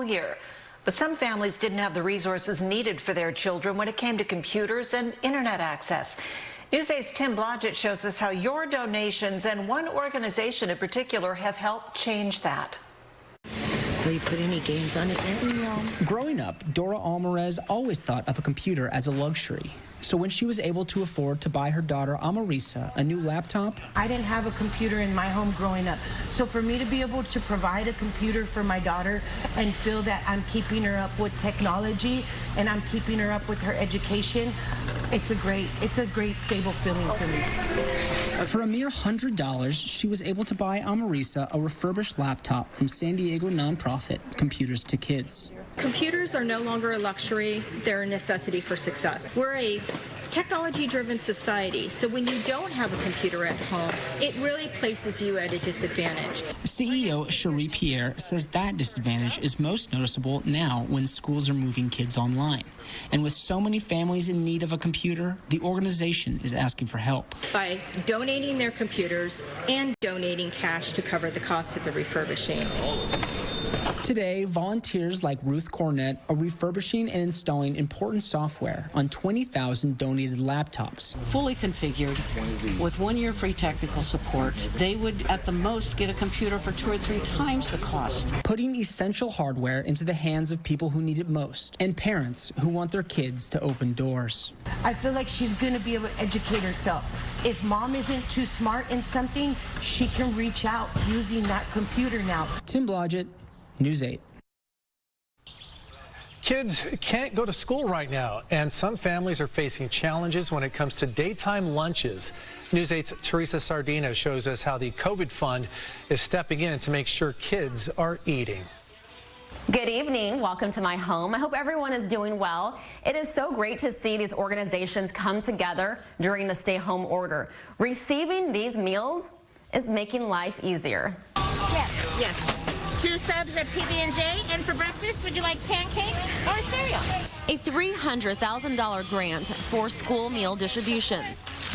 school year. But some families didn't have the resources needed for their children when it came to computers and internet access. News 8's Tim Blodgett shows us how your donations and one organization in particular have helped change that. Will you put any games on it then? No. Growing up, Dora Alvarez always thought of a computer as a luxury. So when she was able to afford to buy her daughter Amarisa a new laptop, I didn't have a computer in my home growing up. So for me to be able to provide a computer for my daughter and feel that I'm keeping her up with technology and I'm keeping her up with her education, it's a great stable feeling for me. For a mere $100, she was able to buy Amarisa a refurbished laptop from San Diego nonprofit Computers to Kids. Computers are no longer a luxury, they're a necessity for success. We're a technology-driven society, so when you don't have a computer at home, it really places you at a disadvantage. CEO Cherie Pierre says that disadvantage is most noticeable now when schools are moving kids online. And with so many families in need of a computer, the organization is asking for help. By donating their computers and donating cash to cover the cost of the refurbishing. Today, volunteers like Ruth Cornett are refurbishing and installing important software on 20,000 donated laptops. Fully configured, with 1 year free technical support, they would at the most get a computer for 2 or 3 times the cost. Putting essential hardware into the hands of people who need it most, and parents who want their kids to open doors. I feel like she's going to be able to educate herself. If mom isn't too smart in something, she can reach out using that computer now. Tim Blodgett, News 8. Kids can't go to school right now, and some families are facing challenges when it comes to daytime lunches. News 8's Teresa Sardina shows us how the COVID Fund is stepping in to make sure kids are eating. Good evening. Welcome to my home. I hope everyone is doing well. It is so great to see these organizations come together during the stay-home order. Receiving these meals is making life easier. Yes. 2 subs at PB&J, and for breakfast, would you like pancakes or cereal? A $300,000 grant for school meal distributions,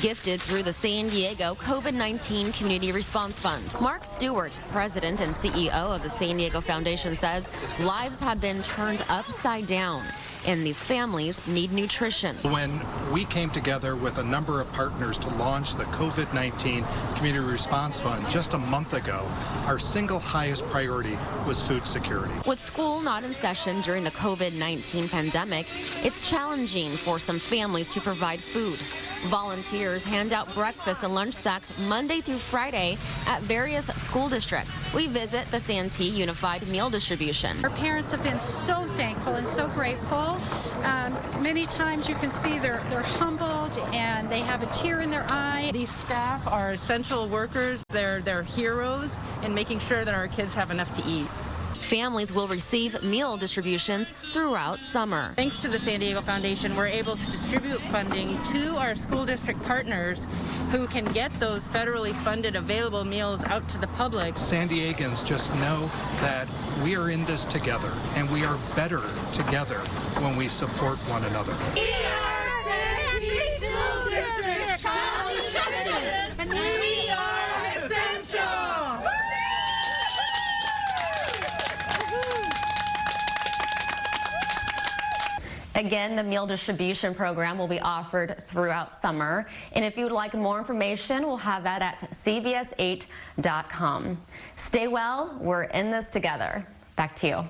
gifted through the San Diego COVID-19 Community Response Fund. Mark Stewart, president and CEO of the San Diego Foundation, says lives have been turned upside down, and these families need nutrition. When we came together with a number of partners to launch the COVID-19 Community Response Fund just a month ago, our single highest priority was food security. With school not in session during the COVID-19 pandemic, it's challenging for some families to provide food. Volunteers hand out breakfast and lunch sacks Monday through Friday at various school districts. We visit the Santee Unified Meal Distribution. Our parents have been so thankful and so grateful. Many times you can see they're humbled and they have a tear in their eye. These staff are essential workers. They're heroes in making sure that our kids have enough to eat. Families will receive meal distributions throughout summer. Thanks to the San Diego Foundation, we're able to distribute funding to our school district partners who can get those federally funded available meals out to the public. San Diegans just know that we are in this together, and we are better together when we support one another. We are Santee School District, Child Nutrition, and we are essential. Again, the meal distribution program will be offered throughout summer. And if you would like more information, we'll have that at cbs8.com. Stay well. We're in this together. Back to you.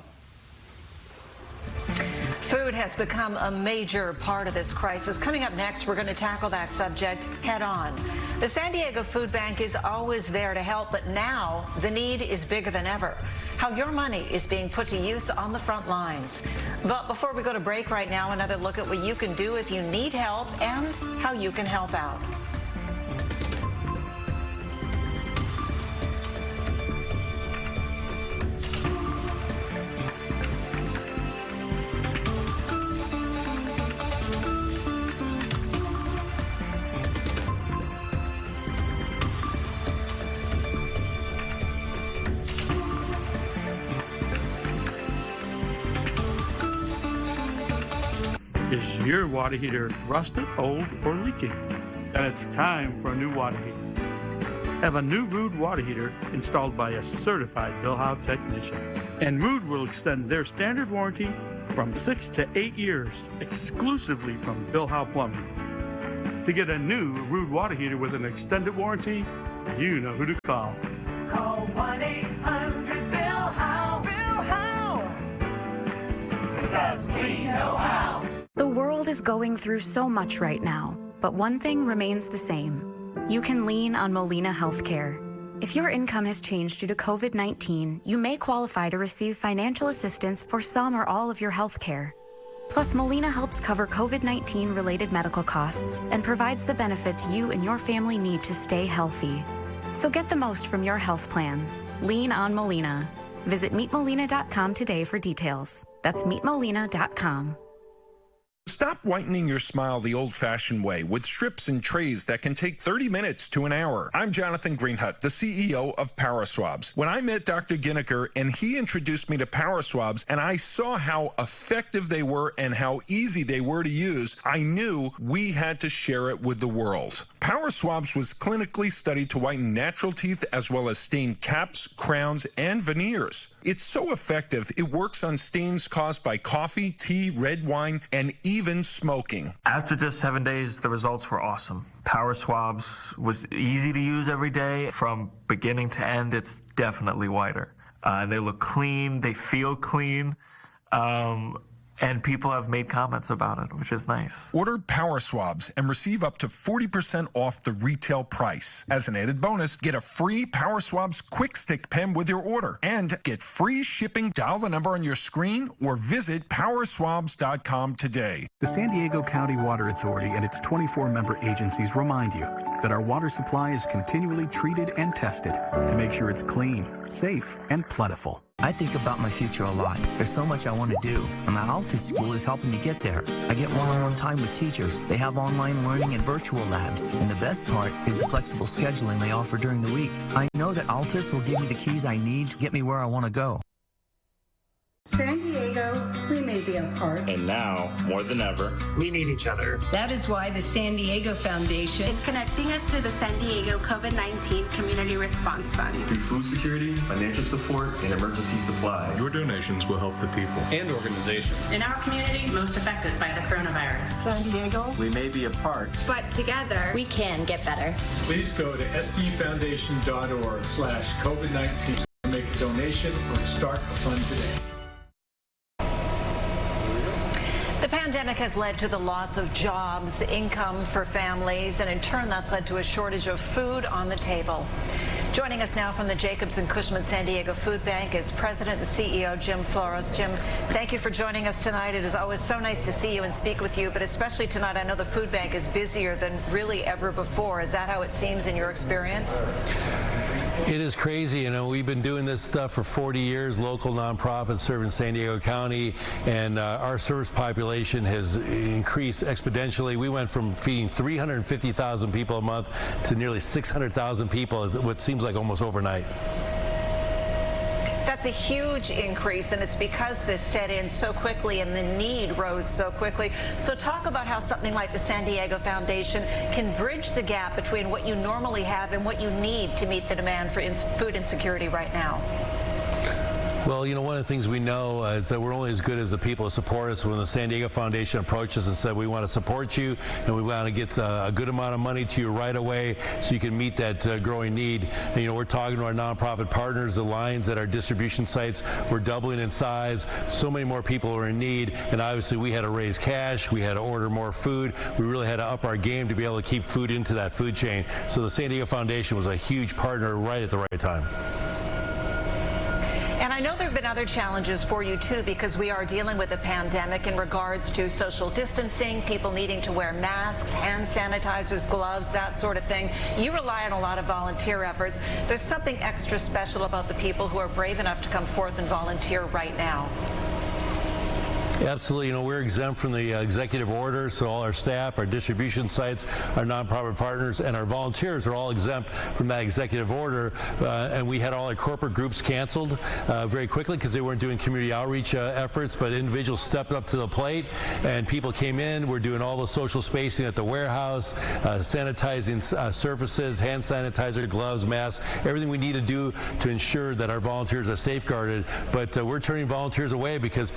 Food has become a major part of this crisis. Coming up next, we're going to tackle that subject head on. The San Diego Food Bank is always there to help, but now the need is bigger than ever. How your money is being put to use on the front lines. But before we go to break right now, another look at what you can do if you need help and how you can help out. Is your water heater rusted, old, or leaking? Then it's time for a new water heater. have a new Ruud water heater installed by a certified Bill Howe technician. And Ruud will extend their standard warranty from 6 to 8 years, exclusively from Bill Howe Plumbing. To get a new Ruud water heater with an extended warranty, you know who to call. Call 1-800-BILL-HOWE. Bill Howe. Because we know how. The world is going through so much right now, but one thing remains the same. You can lean on Molina Healthcare. If your income has changed due to COVID-19, you may qualify to receive financial assistance for some or all of your health care. Plus, Molina helps cover COVID-19 related medical costs and provides the benefits you and your family need to stay healthy. So get the most from your health plan. Lean on Molina. Visit meetmolina.com today for details. That's meetmolina.com. Stop whitening your smile the old-fashioned way with strips and trays that can take 30 minutes to an hour. I'm Jonathan Greenhut, the CEO of Power Swabs. When I met Dr. Ginniker and he introduced me to Power Swabs and I saw how effective they were and how easy they were to use, I knew we had to share it with the world. Power Swabs was clinically studied to whiten natural teeth as well as stain caps, crowns, and veneers. It's so effective, it works on stains caused by coffee, tea, red wine, and even smoking. After just 7 days, the results were awesome. Power Swabs was easy to use every day. From beginning to end, it's definitely whiter. They look clean, they feel clean. And people have made comments about it, which is nice. Order Power Swabs and receive up to 40% off the retail price. As an added bonus, get a free Power Swabs Quick Stick pen with your order and get free shipping. Dial the number on your screen or visit powerswabs.com today. The San Diego County Water Authority and its 24 member agencies remind you that our water supply is continually treated and tested to make sure it's clean, safe, and plentiful. I think about my future a lot. There's so much I want to do, and my Altus school is helping me get there. I get one-on-one time with teachers. They have online learning and virtual labs, and the best part is the flexible scheduling they offer during the week. I know that Altus will give me the keys I need to get me where I want to go. San Diego, we may be apart. And now, more than ever, we need each other. That is why the San Diego Foundation is connecting us through the San Diego COVID-19 Community Response Fund. Through food security, financial support, and emergency supplies. Your donations will help the people and organizations in our community most affected by the coronavirus. San Diego, we may be apart, but together we can get better. Please go to sdfoundation.org/COVID-19 to make a donation or start a fund today. The pandemic has led to the loss of jobs, income for families, and in turn that's led to a shortage of food on the table. Joining us now from the Jacobs and Cushman San Diego Food Bank is President and CEO Jim Flores. Jim, thank you for joining us tonight. It is always so nice to see you and speak with you, but especially tonight, I know the food bank is busier than really ever before. Is that how it seems in your experience? It is crazy. You know, we've been doing this stuff for 40 years, local nonprofits serving San Diego County, and our service population has increased exponentially. We went from feeding 350,000 people a month to nearly 600,000 people, what seems like almost overnight. That's a huge increase, and it's because this set in so quickly and the need rose so quickly. So talk about how something like the San Diego Foundation can bridge the gap between what you normally have and what you need to meet the demand for food insecurity right now. Well, you know, one of the things we know is that we're only as good as the people who support us. When the San Diego Foundation approached us and said, we want to support you and we want to get a good amount of money to you right away so you can meet that growing need. And, you know, we're talking to our nonprofit partners, the lines at our distribution sites. We're doubling in size. So many more people are in need. And obviously we had to raise cash. We had to order more food. We really had to up our game to be able to keep food into that food chain. So the San Diego Foundation was a huge partner right at the right time. And I know there have been other challenges for you, too, because we are dealing with a pandemic in regards to social distancing, people needing to wear masks, hand sanitizers, gloves, that sort of thing. You rely on a lot of volunteer efforts. There's something extra special about the people who are brave enough to come forth and volunteer right now. Absolutely. We're exempt from the executive order, so all our staff, our distribution sites, our nonprofit partners, and our volunteers are all exempt from that executive order. And we had all our corporate groups canceled very quickly because they weren't doing community outreach efforts, but individuals stepped up to the plate, and people came in. We're doing all the social spacing at the warehouse, sanitizing surfaces, hand sanitizer, gloves, masks, everything we need to do to ensure that our volunteers are safeguarded. But we're turning volunteers away because people